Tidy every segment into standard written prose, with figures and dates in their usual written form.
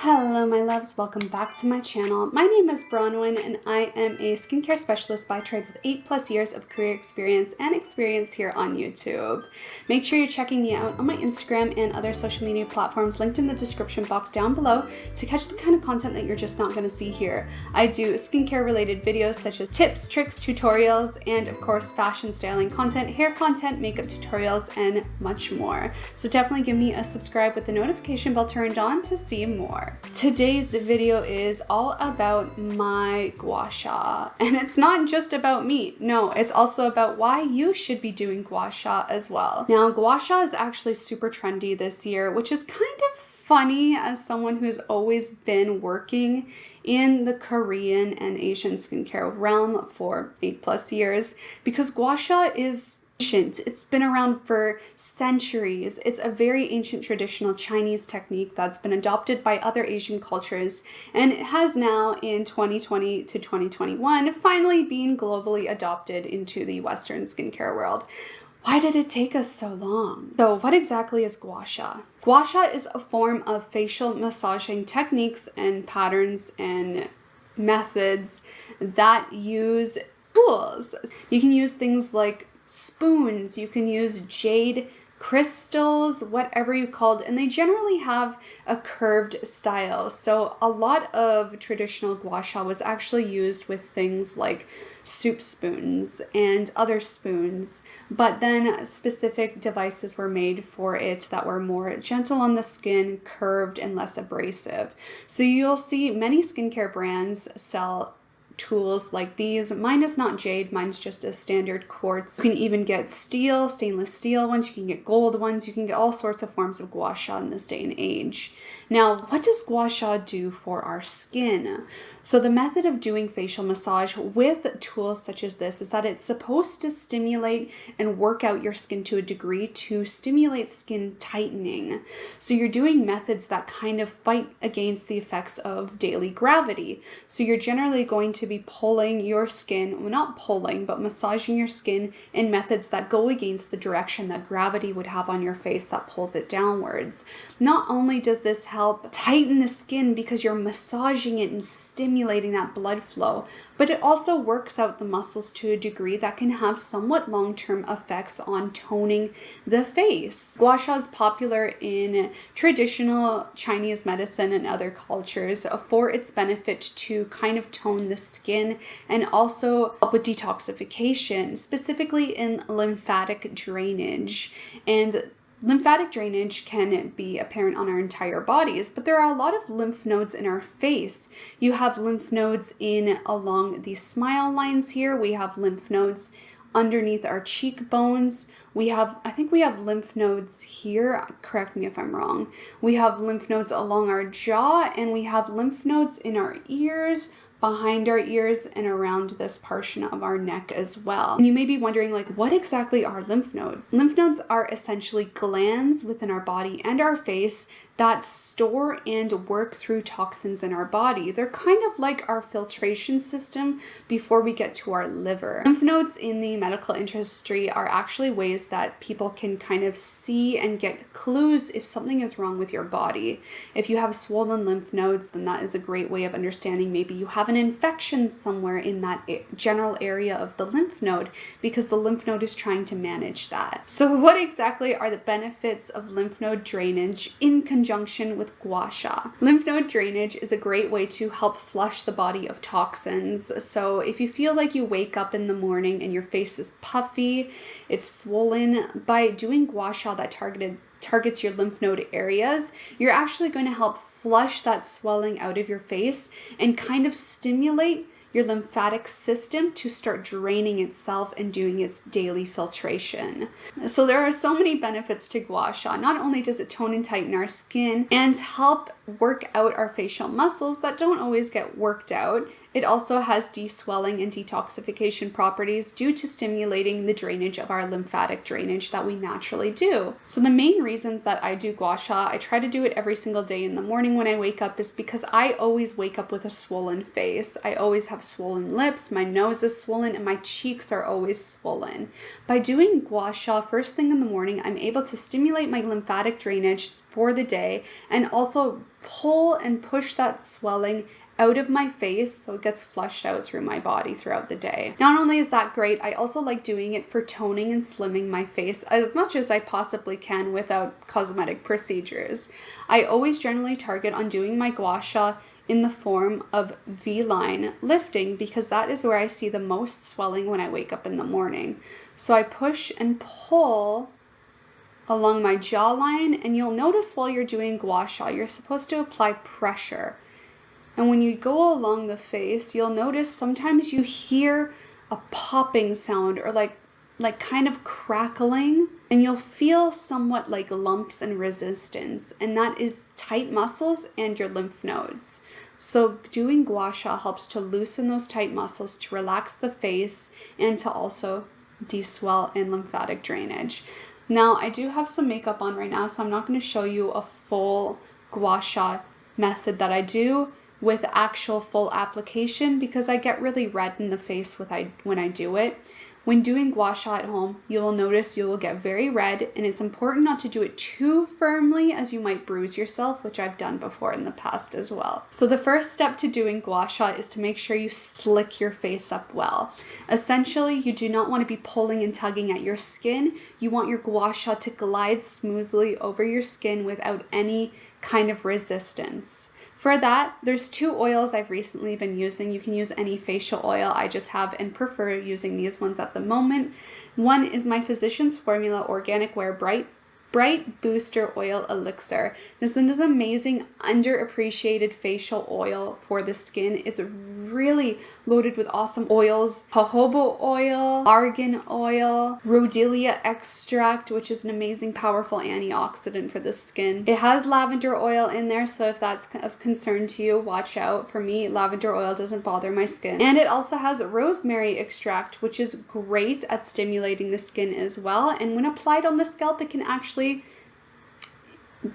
Hello my loves, welcome back to my channel. My name is Bronwyn and I am a skincare specialist by trade with 8+ years of career experience and experience here on YouTube. Make sure you're checking me out on my Instagram and other social media platforms linked in the description box down below to catch the kind of content that you're just not going to see here. I do skincare related videos such as tips, tricks, tutorials, and of course fashion styling content, hair content, makeup tutorials, and much more. So definitely give me a subscribe with the notification bell turned on to see more. Today's video is all about my gua sha, and it's not just about me. No, it's also about why you should be doing gua sha as well. Now, gua sha is actually super trendy this year, which is kind of funny as someone who's always been working in the Korean and Asian skincare realm for 8+ years, because gua sha is ancient. It's been around for centuries. It's a very ancient traditional Chinese technique that's been adopted by other Asian cultures, and it has now in 2020 to 2021 finally been globally adopted into the Western skincare world. Why did it take us so long? So what exactly is gua sha? Gua sha is a form of facial massaging techniques and patterns and methods that use tools. You can use things like spoons, you can use jade crystals, whatever you called, and they generally have a curved style. So a lot of traditional gua sha was actually used with things like soup spoons and other spoons, but then specific devices were made for it that were more gentle on the skin, curved, and less abrasive. So you'll see many skincare brands sell tools like these. Mine is not jade, mine's just a standard quartz. You can even get steel, stainless steel ones, you can get gold ones, you can get all sorts of forms of gua sha in this day and age. Now, what does gua sha do for our skin? So the method of doing facial massage with tools such as this is that it's supposed to stimulate and work out your skin to a degree to stimulate skin tightening. So you're doing methods that kind of fight against the effects of daily gravity. So you're generally going to be pulling your skin, well, not pulling, but massaging your skin in methods that go against the direction that gravity would have on your face that pulls it downwards. Not only does this help tighten the skin because you're massaging it and stimulating that blood flow, but it also works out the muscles to a degree that can have somewhat long-term effects on toning the face. Gua sha is popular in traditional Chinese medicine and other cultures for its benefit to kind of tone the skin and also help with detoxification, specifically in lymphatic drainage. And lymphatic drainage can be apparent on our entire bodies, but there are a lot of lymph nodes in our face. You have lymph nodes along the smile lines here. We have lymph nodes underneath our cheekbones. I think we have lymph nodes here. Correct me if I'm wrong. We have lymph nodes along our jaw, and we have lymph nodes in our ears, behind our ears, and around this portion of our neck as well. And you may be wondering, like, what exactly are lymph nodes? Lymph nodes are essentially glands within our body and our face that store and work through toxins in our body. They're kind of like our filtration system before we get to our liver. Lymph nodes in the medical industry are actually ways that people can kind of see and get clues if something is wrong with your body. If you have swollen lymph nodes, then that is a great way of understanding maybe you have an infection somewhere in that general area of the lymph node, because the lymph node is trying to manage that. So what exactly are the benefits of lymph node drainage in conjunction with gua sha? Lymph node drainage is a great way to help flush the body of toxins. So if you feel like you wake up in the morning and your face is puffy, it's swollen, by doing gua sha that targets your lymph node areas, you're actually going to help flush that swelling out of your face and kind of stimulate your lymphatic system to start draining itself and doing its daily filtration. So there are so many benefits to gua sha. Not only does it tone and tighten our skin and help work out our facial muscles that don't always get worked out, it also has deswelling and detoxification properties due to stimulating the drainage of our lymphatic drainage that we naturally do. So the main reasons that I do gua sha, I try to do it every single day in the morning when I wake up, is because I always wake up with a swollen face. I always have have swollen lips, my nose is swollen, and my cheeks are always swollen. By doing gua sha first thing in the morning, I'm able to stimulate my lymphatic drainage for the day and also pull and push that swelling out of my face so it gets flushed out through my body throughout the day. Not only is that great, I also like doing it for toning and slimming my face as much as I possibly can without cosmetic procedures. I always generally target on doing my gua sha in the form of V-line lifting because that is where I see the most swelling when I wake up in the morning. So I push and pull along my jawline, and you'll notice while you're doing gua sha, you're supposed to apply pressure. And when you go along the face, you'll notice sometimes you hear a popping sound or like kind of crackling, and you'll feel somewhat like lumps and resistance, and that is tight muscles and your lymph nodes. So doing gua sha helps to loosen those tight muscles, to relax the face, and to also de-swell and lymphatic drainage. Now, I do have some makeup on right now, so I'm not going to show you a full gua sha method that I do with actual full application because I get really red in the face when I do it. When doing gua sha at home, you will notice you will get very red, and it's important not to do it too firmly as you might bruise yourself, which I've done before in the past as well. So the first step to doing gua sha is to make sure you slick your face up well. Essentially, you do not want to be pulling and tugging at your skin. You want your gua sha to glide smoothly over your skin without any kind of resistance. For that, there's 2 oils I've recently been using. You can use any facial oil. I just have and prefer using these ones at the moment. One is my Physicians Formula Organic Wear Bright Booster Oil Elixir. This is an amazing underappreciated facial oil for the skin. It's really loaded with awesome oils. Jojoba oil, argan oil, rhodiola extract, which is an amazing powerful antioxidant for the skin. It has lavender oil in there, so if that's of concern to you, watch out. For me, lavender oil doesn't bother my skin. And it also has rosemary extract, which is great at stimulating the skin as well. And when applied on the scalp, it can actually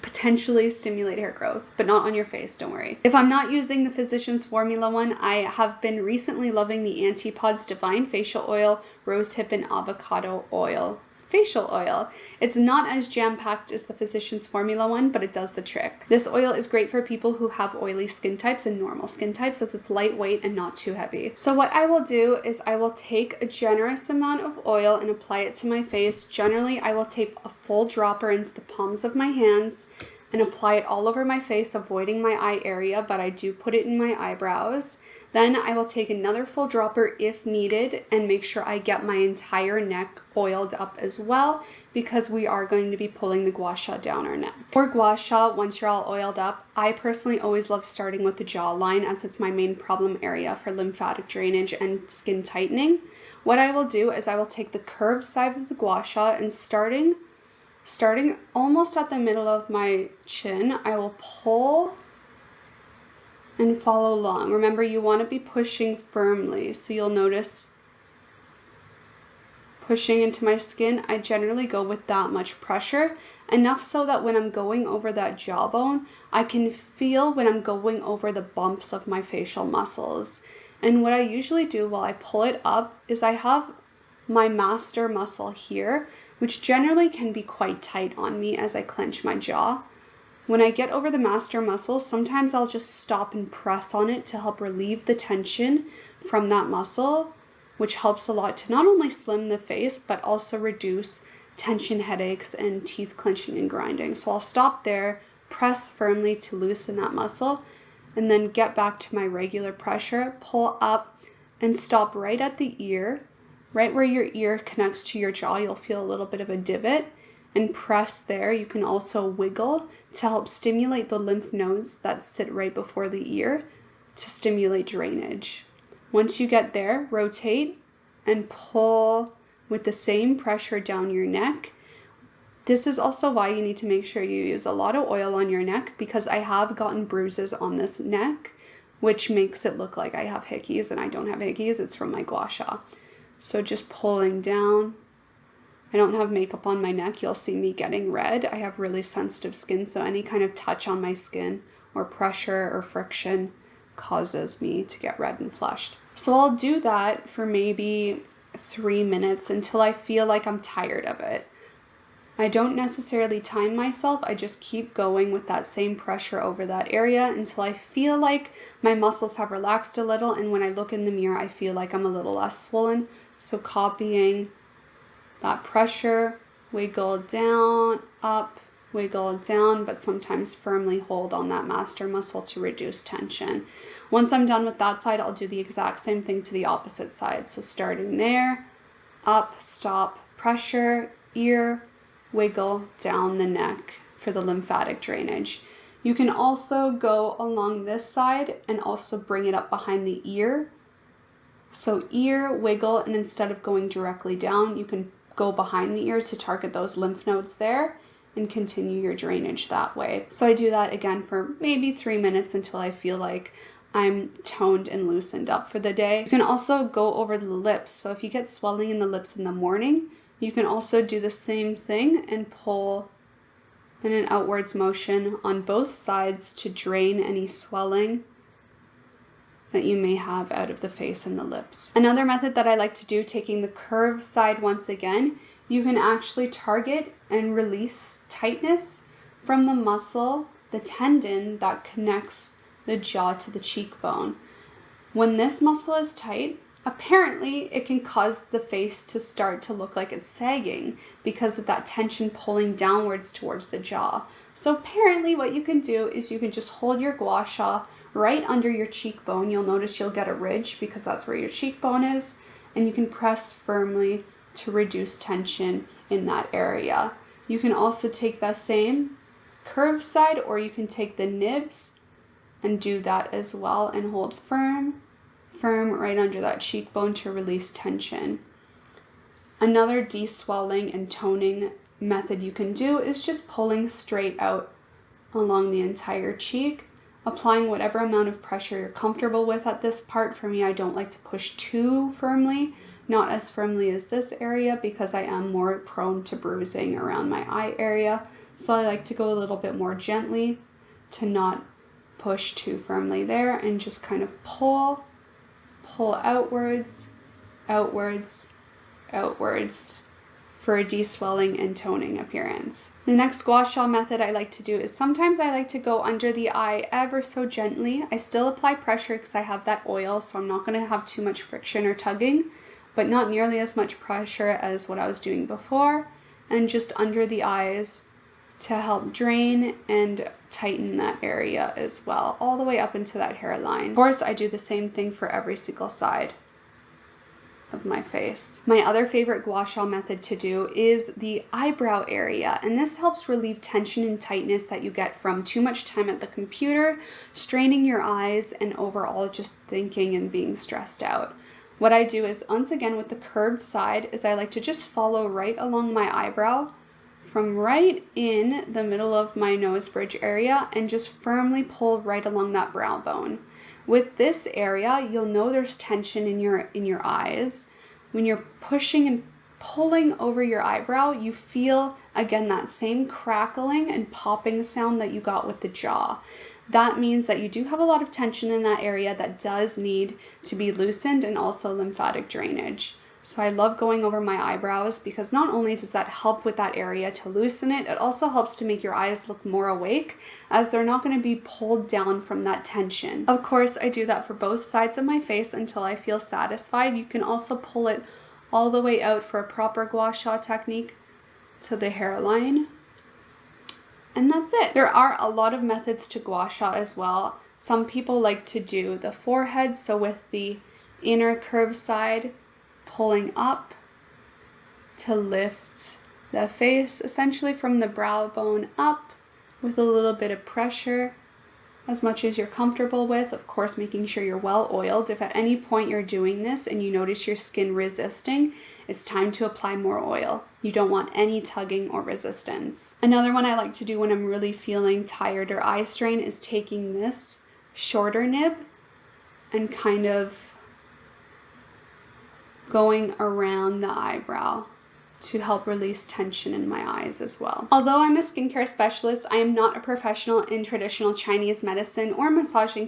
potentially stimulate hair growth, but not on your face, don't worry. If I'm not using the Physicians Formula one, I have been recently loving the Antipods Divine Facial Oil, Rosehip and Avocado Oil facial oil. It's not as jam-packed as the Physicians Formula one, but it does the trick. This oil is great for people who have oily skin types and normal skin types as it's lightweight and not too heavy. So what I will do is I will take a generous amount of oil and apply it to my face. Generally, I will take a full dropper into the palms of my hands and apply it all over my face, avoiding my eye area, but I do put it in my eyebrows. Then I will take another full dropper if needed and make sure I get my entire neck oiled up as well, because we are going to be pulling the gua sha down our neck. For gua sha, once you're all oiled up, I personally always love starting with the jawline as it's my main problem area for lymphatic drainage and skin tightening. What I will do is I will take the curved side of the gua sha and starting almost at the middle of my chin, I will pull and follow along. Remember, you want to be pushing firmly, so you'll notice pushing into my skin. I generally go with that much pressure, enough so that when I'm going over that jawbone, I can feel when I'm going over the bumps of my facial muscles. And what I usually do while I pull it up is I have my master muscle here, which generally can be quite tight on me as I clench my jaw. When I get over the master muscle, sometimes I'll just stop and press on it to help relieve the tension from that muscle, which helps a lot to not only slim the face, but also reduce tension headaches and teeth clenching and grinding. So I'll stop there, press firmly to loosen that muscle, and then get back to my regular pressure, pull up, and stop right at the ear. Right where your ear connects to your jaw, you'll feel a little bit of a divot, and press there. You can also wiggle to help stimulate the lymph nodes that sit right before the ear to stimulate drainage. Once you get there, rotate and pull with the same pressure down your neck. This is also why you need to make sure you use a lot of oil on your neck, because I have gotten bruises on this neck, which makes it look like I have hickeys, and I don't have hickeys. It's from my gua sha. So just pulling down. I don't have makeup on my neck. You'll see me getting red. I have really sensitive skin, so any kind of touch on my skin or pressure or friction causes me to get red and flushed. So I'll do that for maybe 3 minutes until I feel like I'm tired of it. I don't necessarily time myself, I just keep going with that same pressure over that area until I feel like my muscles have relaxed a little, and when I look in the mirror I feel like I'm a little less swollen. So copying that pressure, wiggle down, up, wiggle down, but sometimes firmly hold on that master muscle to reduce tension. Once I'm done with that side, I'll do the exact same thing to the opposite side. So starting there, up, stop, pressure, ear, wiggle down the neck for the lymphatic drainage. You can also go along this side and also bring it up behind the ear. So ear, wiggle, and instead of going directly down, you can go behind the ear to target those lymph nodes there and continue your drainage that way. So I do that again for maybe 3 minutes until I feel like I'm toned and loosened up for the day. You can also go over the lips. So if you get swelling in the lips in the morning, you can also do the same thing and pull in an outwards motion on both sides to drain any swelling that you may have out of the face and the lips. Another method that I like to do, taking the curved side once again, you can actually target and release tightness from the muscle, the tendon that connects the jaw to the cheekbone. When this muscle is tight, apparently it can cause the face to start to look like it's sagging because of that tension pulling downwards towards the jaw. So apparently what you can do is you can just hold your gua sha right under your cheekbone. You'll notice you'll get a ridge because that's where your cheekbone is, and you can press firmly to reduce tension in that area. You can also take that same curved side, or you can take the nibs and do that as well and hold firm right under that cheekbone to release tension. Another de-swelling and toning method you can do is just pulling straight out along the entire cheek, applying whatever amount of pressure you're comfortable with at this part. For me, I don't like to push too firmly, not as firmly as this area because I am more prone to bruising around my eye area. So I like to go a little bit more gently to not push too firmly there and just kind of pull outwards, outwards, outwards for a de-swelling and toning appearance. The next gua sha method I like to do is sometimes I like to go under the eye ever so gently. I still apply pressure because I have that oil, so I'm not going to have too much friction or tugging, but not nearly as much pressure as what I was doing before, and just under the eyes to help drain and tighten that area as well, all the way up into that hairline. Of course, I do the same thing for every single side of my face. My other favorite gua sha method to do is the eyebrow area, and this helps relieve tension and tightness that you get from too much time at the computer, straining your eyes, and overall just thinking and being stressed out. What I do is, once again with the curved side, is I like to just follow right along my eyebrow from right in the middle of my nose bridge area and just firmly pull right along that brow bone. With this area, you'll know there's tension in your eyes. When you're pushing and pulling over your eyebrow, you feel, again, that same crackling and popping sound that you got with the jaw. That means that you do have a lot of tension in that area that does need to be loosened, and also lymphatic drainage. So I love going over my eyebrows because not only does that help with that area to loosen it, it also helps to make your eyes look more awake as they're not going to be pulled down from that tension. Of course, I do that for both sides of my face until I feel satisfied. You can also pull it all the way out for a proper gua sha technique to the hairline. And that's it. There are a lot of methods to gua sha as well. Some people like to do the forehead, so with the inner curved side, pulling up to lift the face, essentially from the brow bone up with a little bit of pressure, as much as you're comfortable with. Of course, making sure you're well oiled. If at any point you're doing this and you notice your skin resisting, it's time to apply more oil. You don't want any tugging or resistance. Another one I like to do when I'm really feeling tired or eye strain is taking this shorter nib and kind of going around the eyebrow to help release tension in my eyes as well. Although I'm a skincare specialist, I am not a professional in traditional Chinese medicine or massaging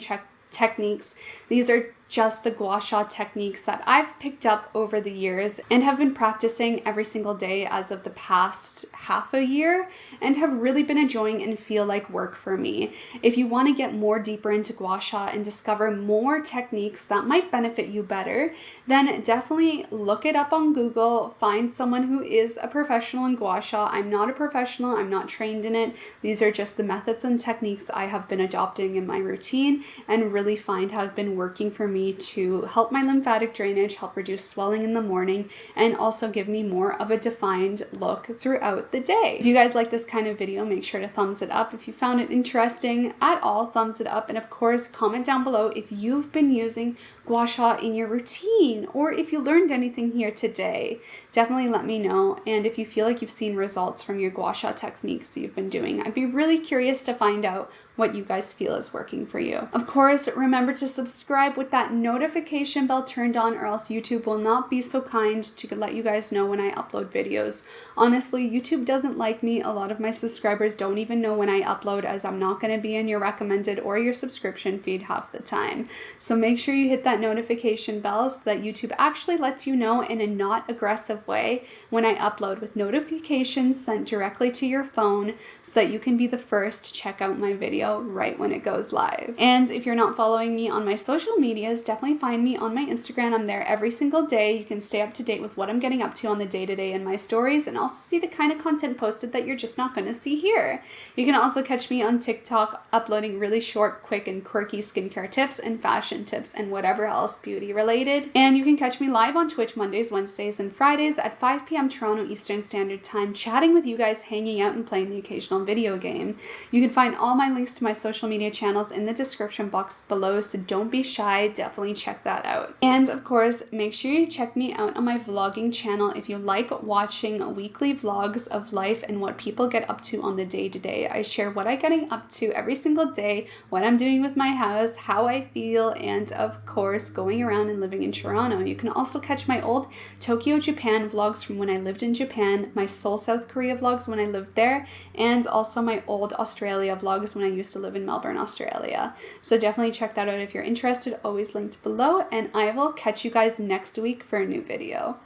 techniques. These are just the gua sha techniques that I've picked up over the years and have been practicing every single day as of the past half a year, and have really been enjoying and feel like work for me. If you want to get more deeper into gua sha and discover more techniques that might benefit you better, then definitely look it up on Google, find someone who is a professional in gua sha. I'm not a professional, I'm not trained in it. These are just the methods and techniques I have been adopting in my routine and really find have been working for me to help my lymphatic drainage, help reduce swelling in the morning, and also give me more of a defined look throughout the day. If you guys like this kind of video, make sure to thumbs it up. If you found it interesting at all, thumbs it up. And of course, comment down below if you've been using gua sha in your routine, or if you learned anything here today. Definitely let me know. And if you feel like you've seen results from your gua sha techniques you've been doing, I'd be really curious to find out what you guys feel is working for you. Of course, remember to subscribe with that notification bell turned on, or else YouTube will not be so kind to let you guys know when I upload videos. Honestly, YouTube doesn't like me. A lot of my subscribers don't even know when I upload, as I'm not going to be in your recommended or your subscription feed half the time. So make sure you hit that notification bell so that YouTube actually lets you know in a not aggressive way when I upload, with notifications sent directly to your phone so that you can be the first to check out my video right when it goes live. And if you're not following me on my social medias, definitely find me on my Instagram. I'm there every single day. You can stay up to date with what I'm getting up to on the day-to-day in my stories, and also see the kind of content posted that you're just not going to see here. You can also catch me on TikTok uploading really short, quick, and quirky skincare tips and fashion tips and whatever else beauty related. And you can catch me live on Twitch Mondays, Wednesdays, and Fridays at 5 p.m. Toronto Eastern Standard Time, chatting with you guys, hanging out, and playing the occasional video game. You can find all my links to my social media channels in the description box below, so don't be shy, definitely check that out. And of course, make sure you check me out on my vlogging channel if you like watching weekly vlogs of life and what people get up to on the day-to-day. I share what I'm getting up to every single day, what I'm doing with my house, how I feel, and of course, going around and living in Toronto. You can also catch my old Tokyo, Japan vlogs from when I lived in Japan, my Seoul, South Korea vlogs when I lived there, and also my old Australia vlogs when I used to live in Melbourne, Australia. So definitely check that out if you're interested, always linked below, and I will catch you guys next week for a new video.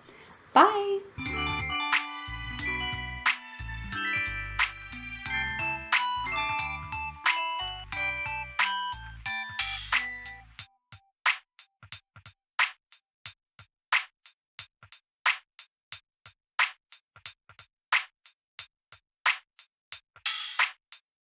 Bye!